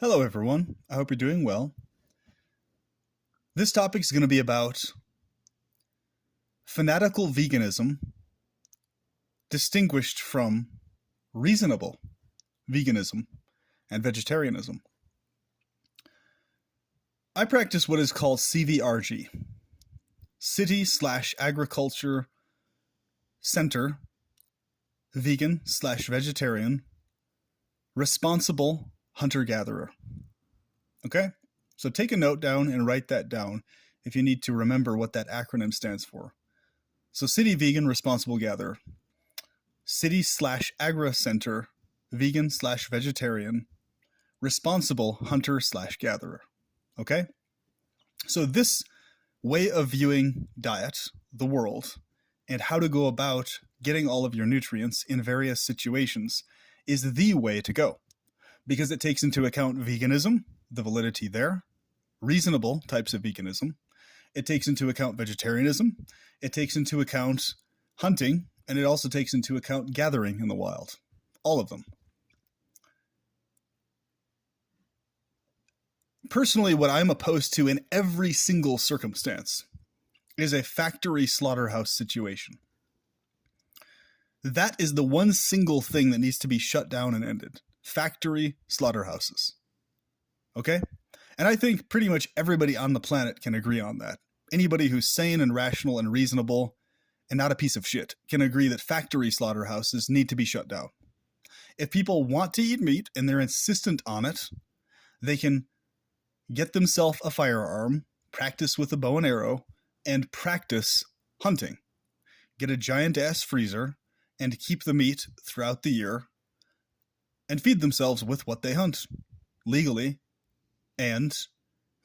Hello, everyone. I hope you're doing well. This topic is going to be about fanatical veganism distinguished from reasonable veganism and vegetarianism. I practice what is called CVRG, City/Agriculture Center, Vegan/Vegetarian, Responsible Hunter-Gatherer. Okay? So take a note down and write that down if you need to remember what that acronym stands for. So City Vegan Responsible Gatherer, City/Agri Center, Vegan/Vegetarian, Responsible Hunter/Gatherer. Okay? So this way of viewing diet, the world, and how to go about getting all of your nutrients in various situations is the way to go, because it takes into account veganism, the validity there, reasonable types of veganism. It takes into account vegetarianism. It takes into account hunting, and it also takes into account gathering in the wild. All of them. Personally, what I'm opposed to in every single circumstance is a factory slaughterhouse situation. That is the one single thing that needs to be shut down and ended. Factory slaughterhouses. Okay? And I think pretty much everybody on the planet can agree on that. Anybody who's sane and rational and reasonable and not a piece of shit can agree that factory slaughterhouses need to be shut down. If people want to eat meat and they're insistent on it, they can get themselves a firearm, practice with a bow and arrow, and practice hunting. Get a giant-ass freezer and keep the meat throughout the year and feed themselves with what they hunt, legally and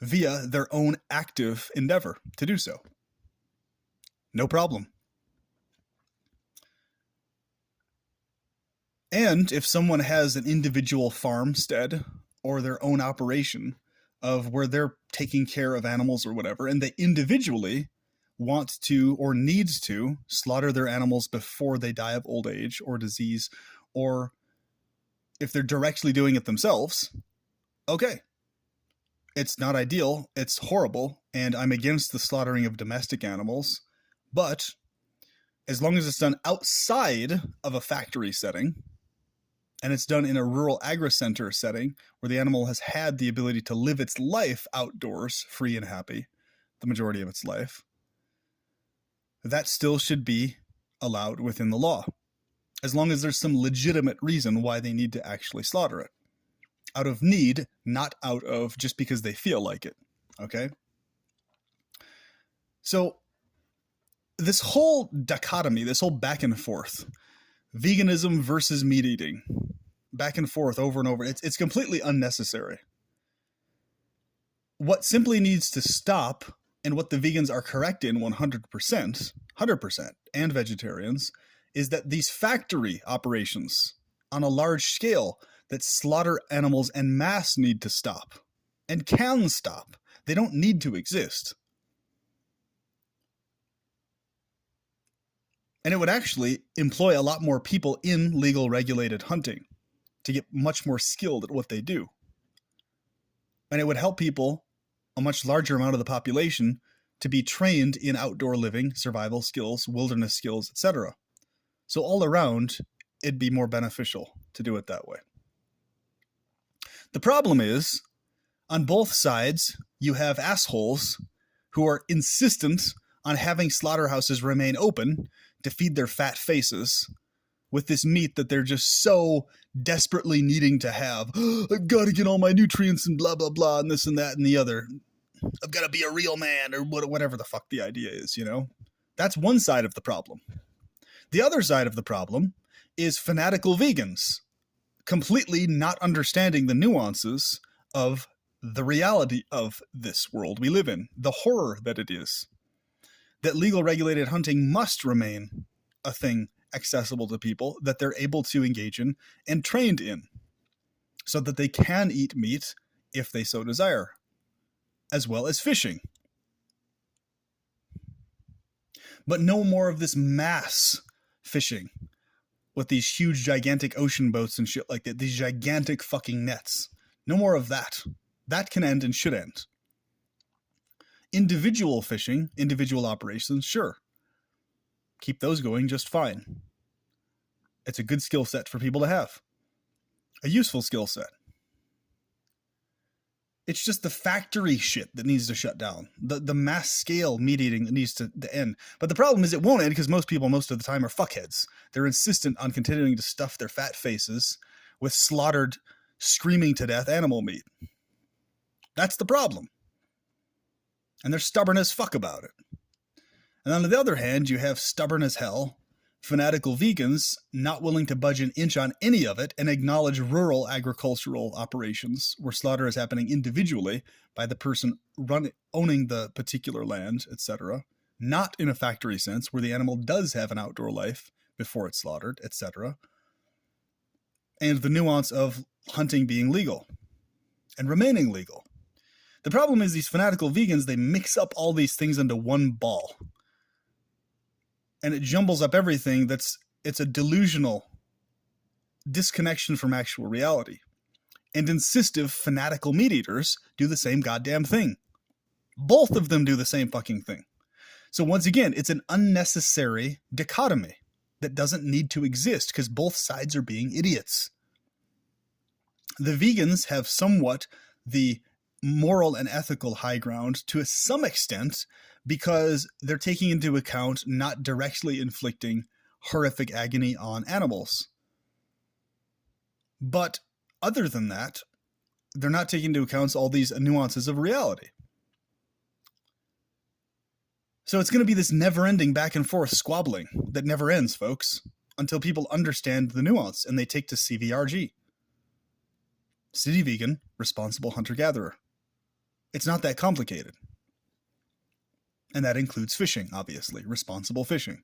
via their own active endeavor to do so. No problem. And if someone has an individual farmstead or their own operation of where they're taking care of animals or whatever, and they individually want to or needs to slaughter their animals before they die of old age or disease, or if they're directly doing it themselves, okay. It's not ideal, it's horrible, and I'm against the slaughtering of domestic animals, but as long as it's done outside of a factory setting, and it's done in a rural agri-center setting where the animal has had the ability to live its life outdoors, free and happy, the majority of its life, that still should be allowed within the law, as long as there's some legitimate reason why they need to actually slaughter it. Out of need, not out of just because they feel like it, okay? So this whole dichotomy, this whole back and forth, veganism versus meat eating, back and forth over and over, it's completely unnecessary. What simply needs to stop, and what the vegans are correct in 100%, and vegetarians, is that these factory operations on a large scale that slaughter animals en masse need to stop, and can stop. They don't need to exist. And it would actually employ a lot more people in legal regulated hunting to get much more skilled at what they do. And it would help people, a much larger amount of the population, to be trained in outdoor living, survival skills, wilderness skills, etc. So all around, it'd be more beneficial to do it that way. The problem is, on both sides, you have assholes who are insistent on having slaughterhouses remain open to feed their fat faces with this meat that they're just so desperately needing to have. I've got to get all my nutrients and blah, blah, blah, and this and that and the other. I've got to be a real man, or whatever the fuck the idea is, you know? That's one side of the problem. The other side of the problem is fanatical vegans, completely not understanding the nuances of the reality of this world we live in, the horror that it is. That legal regulated hunting must remain a thing accessible to people that they're able to engage in and trained in, so that they can eat meat if they so desire, as well as fishing. But no more of this mass fishing with these huge, gigantic ocean boats and shit like that, these gigantic fucking nets, No more of that. That can end and should end. Individual fishing, individual operations, sure. Keep those going just fine. It's a good skill set for people to have. A useful skill set. It's just the factory shit that needs to shut down. The mass scale meat eating that needs to end. But the problem is it won't end because most people most of the time are fuckheads. They're insistent on continuing to stuff their fat faces with slaughtered, screaming to death animal meat. That's the problem. And they're stubborn as fuck about it. And on the other hand, you have stubborn as hell, fanatical vegans not willing to budge an inch on any of it and acknowledge rural agricultural operations where slaughter is happening individually by the person owning the particular land, etc., not in a factory sense where the animal does have an outdoor life before it's slaughtered, etc., and the nuance of hunting being legal and remaining legal. The problem is these fanatical vegans, they mix up all these things into one ball. And it jumbles up everything. It's a delusional disconnection from actual reality. And insistive fanatical meat eaters do the same goddamn thing. Both of them do the same fucking thing. So once again, it's an unnecessary dichotomy that doesn't need to exist because both sides are being idiots. The vegans have somewhat the moral and ethical high ground to some extent because they're taking into account not directly inflicting horrific agony on animals. But other than that, they're not taking into account all these nuances of reality. So it's going to be this never-ending back and forth squabbling that never ends, folks, until people understand the nuance and they take to CVRG. City Vegan, Responsible Hunter-Gatherer. It's not that complicated. And that includes fishing, obviously, responsible fishing.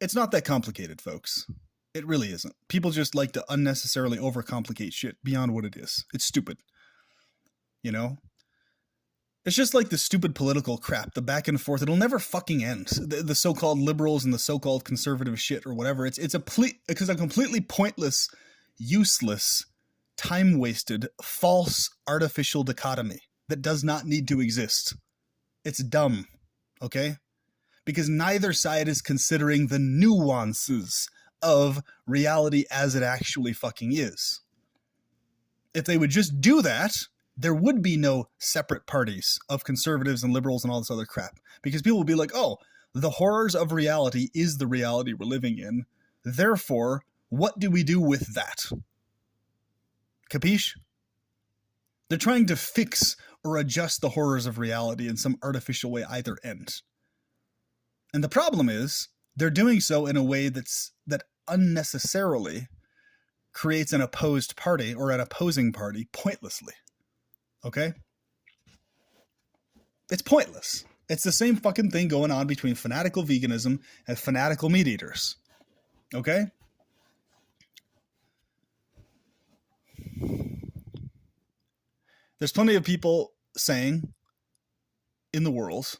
It's not that complicated, folks. It really isn't. People just like to unnecessarily overcomplicate shit beyond what it is. It's stupid. You know? It's just like the stupid political crap, the back and forth. It'll never fucking end. The so-called liberals and the so-called conservative shit or whatever. It's a completely pointless, useless, time-wasted, false, artificial dichotomy that does not need to exist. It's dumb, okay? Because neither side is considering the nuances of reality as it actually fucking is. If they would just do that, there would be no separate parties of conservatives and liberals and all this other crap. Because people would be like, oh, the horrors of reality is the reality we're living in. Therefore, what do we do with that? Capiche? They're trying to fix or adjust the horrors of reality in some artificial way either end. And the problem is, they're doing so in a way that unnecessarily creates an opposed party or an opposing party pointlessly. Okay? It's pointless. It's the same fucking thing going on between fanatical veganism and fanatical meat eaters. Okay? There's plenty of people saying in the world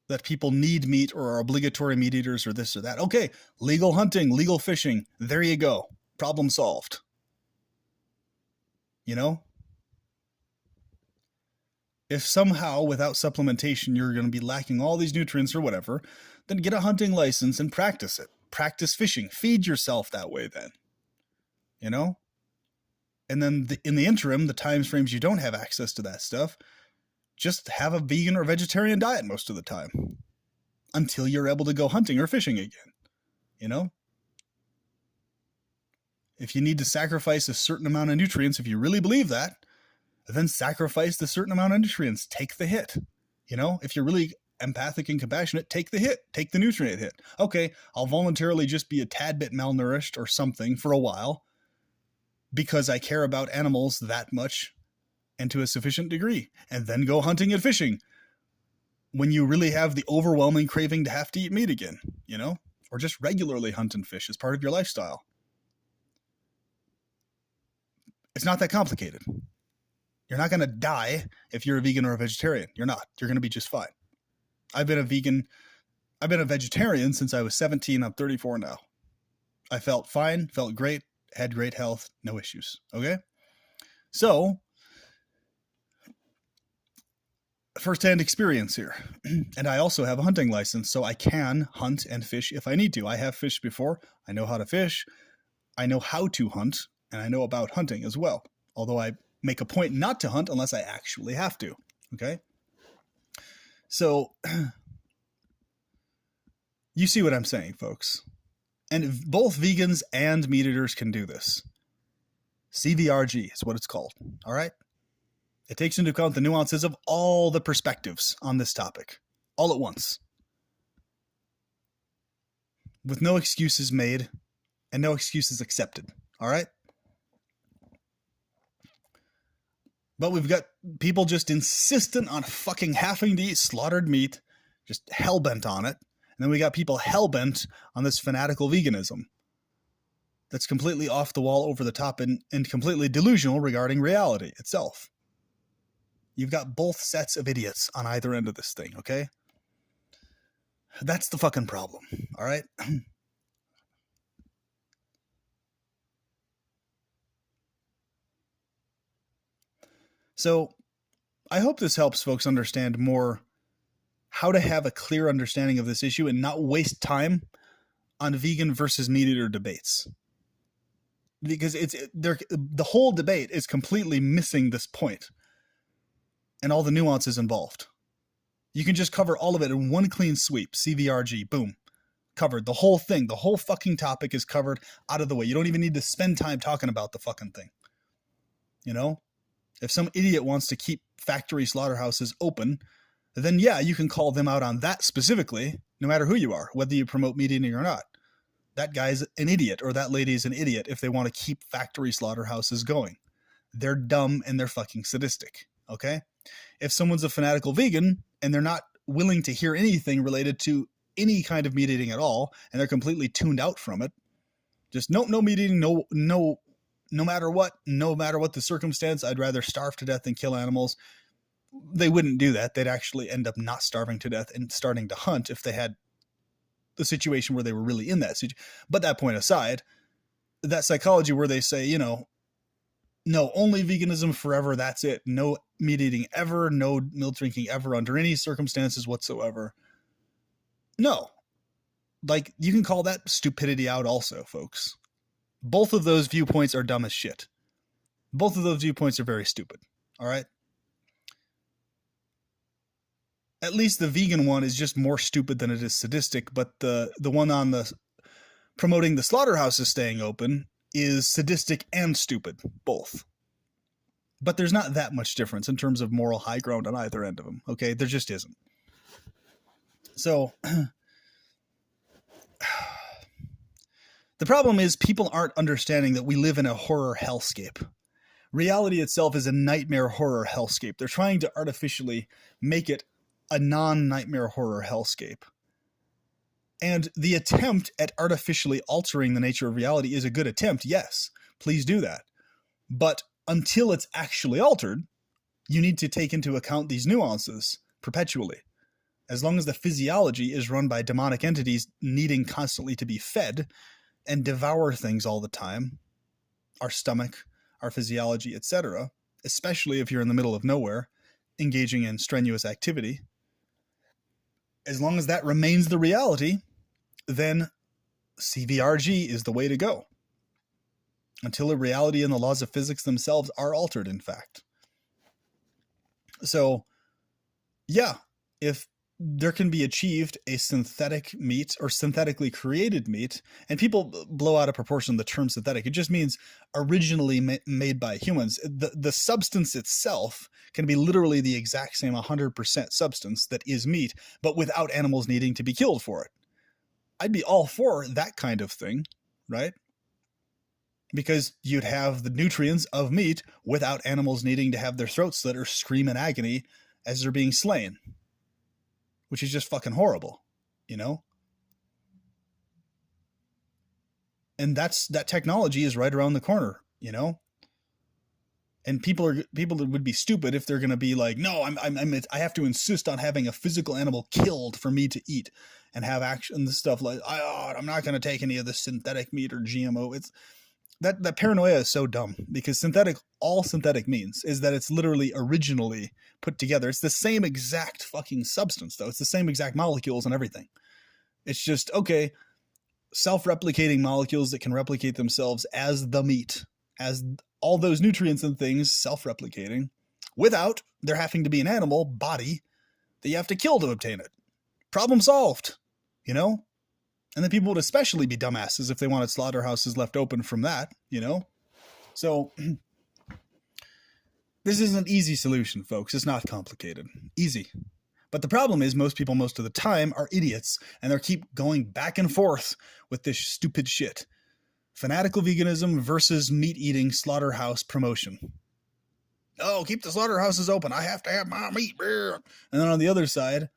that people need meat or are obligatory meat eaters or this or that. Okay, legal hunting, legal fishing. There you go. Problem solved. You know? If somehow without supplementation you're going to be lacking all these nutrients or whatever, then get a hunting license and practice it. Practice fishing. Feed yourself that way then. You know? And then in the interim, the time frames you don't have access to that stuff, just have a vegan or vegetarian diet most of the time until you're able to go hunting or fishing again. You know? If you need to sacrifice a certain amount of nutrients, if you really believe that, then sacrifice the certain amount of nutrients. Take the hit. You know? If you're really empathic and compassionate, take the hit. Take the nutrient hit. Okay, I'll voluntarily just be a tad bit malnourished or something for a while, because I care about animals that much and to a sufficient degree, and then go hunting and fishing when you really have the overwhelming craving to have to eat meat again, you know? Or just regularly hunt and fish as part of your lifestyle. It's not that complicated. You're not going to die if you're a vegan or a vegetarian. You're not. You're going to be just fine. I've been a vegetarian since I was 17. I'm 34 now. I felt fine, felt great. had great health, no issues. Okay? So, first-hand experience here. And I also have a hunting license, so I can hunt and fish if I need to. I have fished before. I know how to fish. I know how to hunt, and I know about hunting as well. Although I make a point not to hunt unless I actually have to. Okay? So, you see what I'm saying, folks. And both vegans and meat eaters can do this. CVRG is what it's called. All right? It takes into account the nuances of all the perspectives on this topic, all at once, with no excuses made and no excuses accepted. All right? But we've got people just insistent on fucking having to eat slaughtered meat, just hell-bent on it. And then we got people hell-bent on this fanatical veganism that's completely off the wall, over the top, and completely delusional regarding reality itself. You've got both sets of idiots on either end of this thing, okay? That's the fucking problem, all right? So, I hope this helps folks understand more how to have a clear understanding of this issue and not waste time on vegan versus meat eater debates. Because the whole debate is completely missing this point and all the nuances involved. You can just cover all of it in one clean sweep. CVRG, boom. Covered. The whole thing, the whole fucking topic is covered, out of the way. You don't even need to spend time talking about the fucking thing. You know? If some idiot wants to keep factory slaughterhouses open, then yeah, you can call them out on that specifically, no matter who you are, whether you promote meat eating or not. That guy's an idiot, or that lady's an idiot if they want to keep factory slaughterhouses going. They're dumb and they're fucking sadistic, okay? If someone's a fanatical vegan and they're not willing to hear anything related to any kind of meat eating at all, and they're completely tuned out from it, just no meat eating, no matter what the circumstance, I'd rather starve to death than kill animals. They wouldn't do that. They'd actually end up not starving to death and starting to hunt if they had the situation where they were really in that situation. But that point aside, that psychology where they say, no, only veganism forever, that's it. No meat eating ever, no milk drinking ever under any circumstances whatsoever. No. Like, you can call that stupidity out also, folks. Both of those viewpoints are dumb as shit. Both of those viewpoints are very stupid. All right? At least the vegan one is just more stupid than it is sadistic, but the one on the promoting the slaughterhouses staying open is sadistic and stupid, both. But there's not that much difference in terms of moral high ground on either end of them, okay? There just isn't. So, the problem is people aren't understanding that we live in a horror hellscape. Reality itself is a nightmare horror hellscape. They're trying to artificially make it a non-nightmare horror hellscape. And the attempt at artificially altering the nature of reality is a good attempt, yes. Please do that. But until it's actually altered, you need to take into account these nuances perpetually. As long as the physiology is run by demonic entities needing constantly to be fed and devour things all the time, our stomach, our physiology, etc., especially if you're in the middle of nowhere, engaging in strenuous activity, as long as that remains the reality, then CVRG is the way to go. Until the reality and the laws of physics themselves are altered, in fact. So, yeah, if there can be achieved a synthetic meat or synthetically created meat, and people blow out of proportion the term synthetic. It just means originally made by humans. The substance itself can be literally the exact same 100% substance that is meat, but without animals needing to be killed for it. I'd be all for that kind of thing, right? Because you'd have the nutrients of meat without animals needing to have their throats slit or scream in agony as they're being slain. Which is just fucking horrible, you know? And that technology is right around the corner, you know? And people would be stupid if they're going to be like, no, I have to insist on having a physical animal killed for me to eat and have action and stuff like, I'm not going to take any of this synthetic meat or GMO. that paranoia is so dumb, because all synthetic means is that it's literally originally put together. It's the same exact fucking substance, though. It's the same exact molecules and everything. It's just, okay, self-replicating molecules that can replicate themselves as the meat, as all those nutrients and things self-replicating, without there having to be an animal body that you have to kill to obtain it. Problem solved, you know? And then people would especially be dumbasses if they wanted slaughterhouses left open from that, you know? So this is an easy solution, folks. It's not complicated. Easy. But the problem is most people most of the time are idiots, and they keep going back and forth with this stupid shit. Fanatical veganism versus meat-eating slaughterhouse promotion. Oh, keep the slaughterhouses open. I have to have my meat. And then on the other side,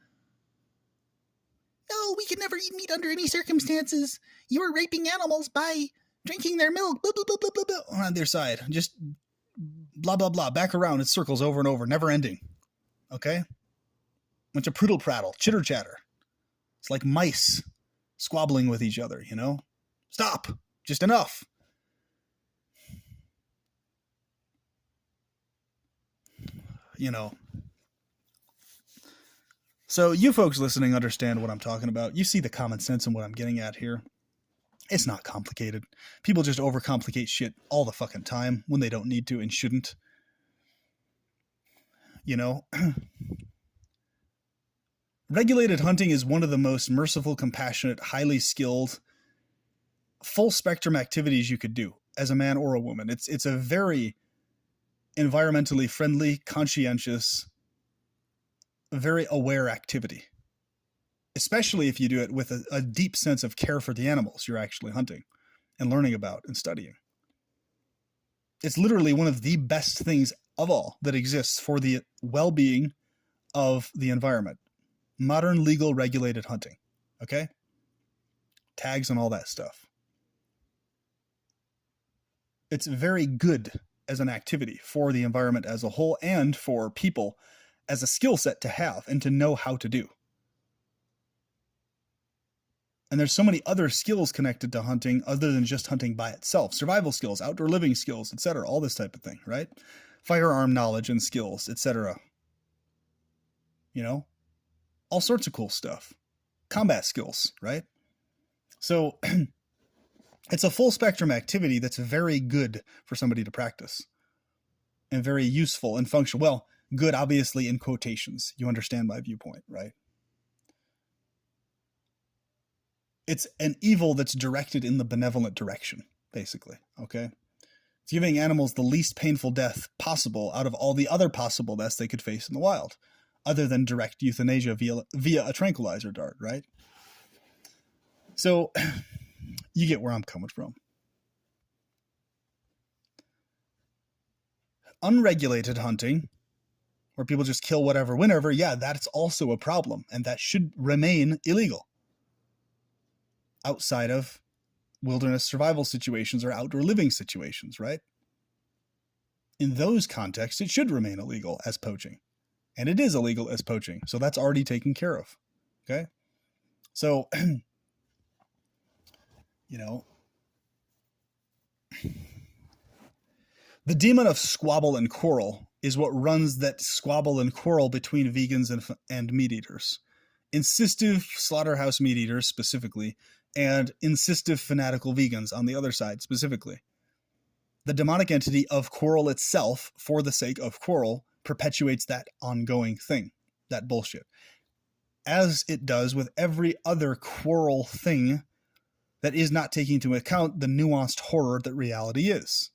no, we can never eat meat under any circumstances. You are raping animals by drinking their milk. Blah, blah, blah, blah, blah, blah. On their side, just blah, blah, blah. Back around in circles over and over, never ending. Okay? Bunch of prittle prattle, chitter chatter. It's like mice squabbling with each other, you know? Stop. Just enough. You know. So you folks listening understand what I'm talking about. You see the common sense in what I'm getting at here. It's not complicated. People just overcomplicate shit all the fucking time when they don't need to and shouldn't. You know? Regulated hunting is one of the most merciful, compassionate, highly skilled, full spectrum activities you could do as a man or a woman. It's a very environmentally friendly, conscientious, very aware activity, especially if you do it with a deep sense of care for the animals you're actually hunting and learning about and studying. It's literally one of the best things of all that exists for the well-being of the environment. Modern, legal, regulated hunting. Okay? Tags and all that stuff. It's very good as an activity for the environment as a whole and for people as a skill set to have and to know how to do. And there's so many other skills connected to hunting other than just hunting by itself. Survival skills, outdoor living skills, etc. All this type of thing, right? Firearm knowledge and skills, etc. You know? All sorts of cool stuff. Combat skills, right? So it's a full spectrum activity that's very good for somebody to practice. And very useful and functional. Well, good, obviously, in quotations. You understand my viewpoint, right? It's an evil that's directed in the benevolent direction, basically, okay? It's giving animals the least painful death possible out of all the other possible deaths they could face in the wild, other than direct euthanasia via a tranquilizer dart, right? So, you get where I'm coming from. Unregulated hunting, where people just kill whatever, whenever, yeah, that's also a problem, and that should remain illegal. Outside of wilderness survival situations or outdoor living situations, right? In those contexts, it should remain illegal as poaching. And it is illegal as poaching, so that's already taken care of, okay? So, you know, the demon of squabble and quarrel is what runs that squabble and quarrel between vegans and meat eaters. Insistive slaughterhouse meat eaters specifically, and insistive fanatical vegans on the other side specifically. The demonic entity of quarrel itself, for the sake of quarrel, perpetuates that ongoing thing, that bullshit. As it does with every other quarrel thing that is not taking into account the nuanced horror that reality is.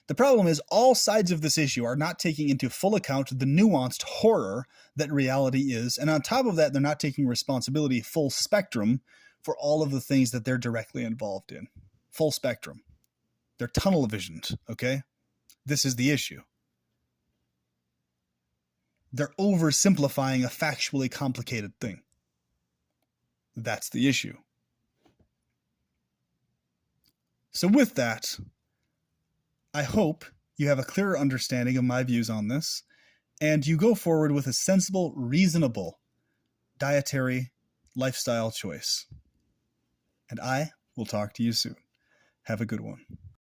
The problem is all sides of this issue are not taking into full account the nuanced horror that reality is, and on top of that, they're not taking responsibility full spectrum for all of the things that they're directly involved in. Full spectrum. They're tunnel visioned, okay? This is the issue. They're oversimplifying a factually complicated thing. That's the issue. So with that, I hope you have a clearer understanding of my views on this, and you go forward with a sensible, reasonable dietary lifestyle choice. And I will talk to you soon. Have a good one.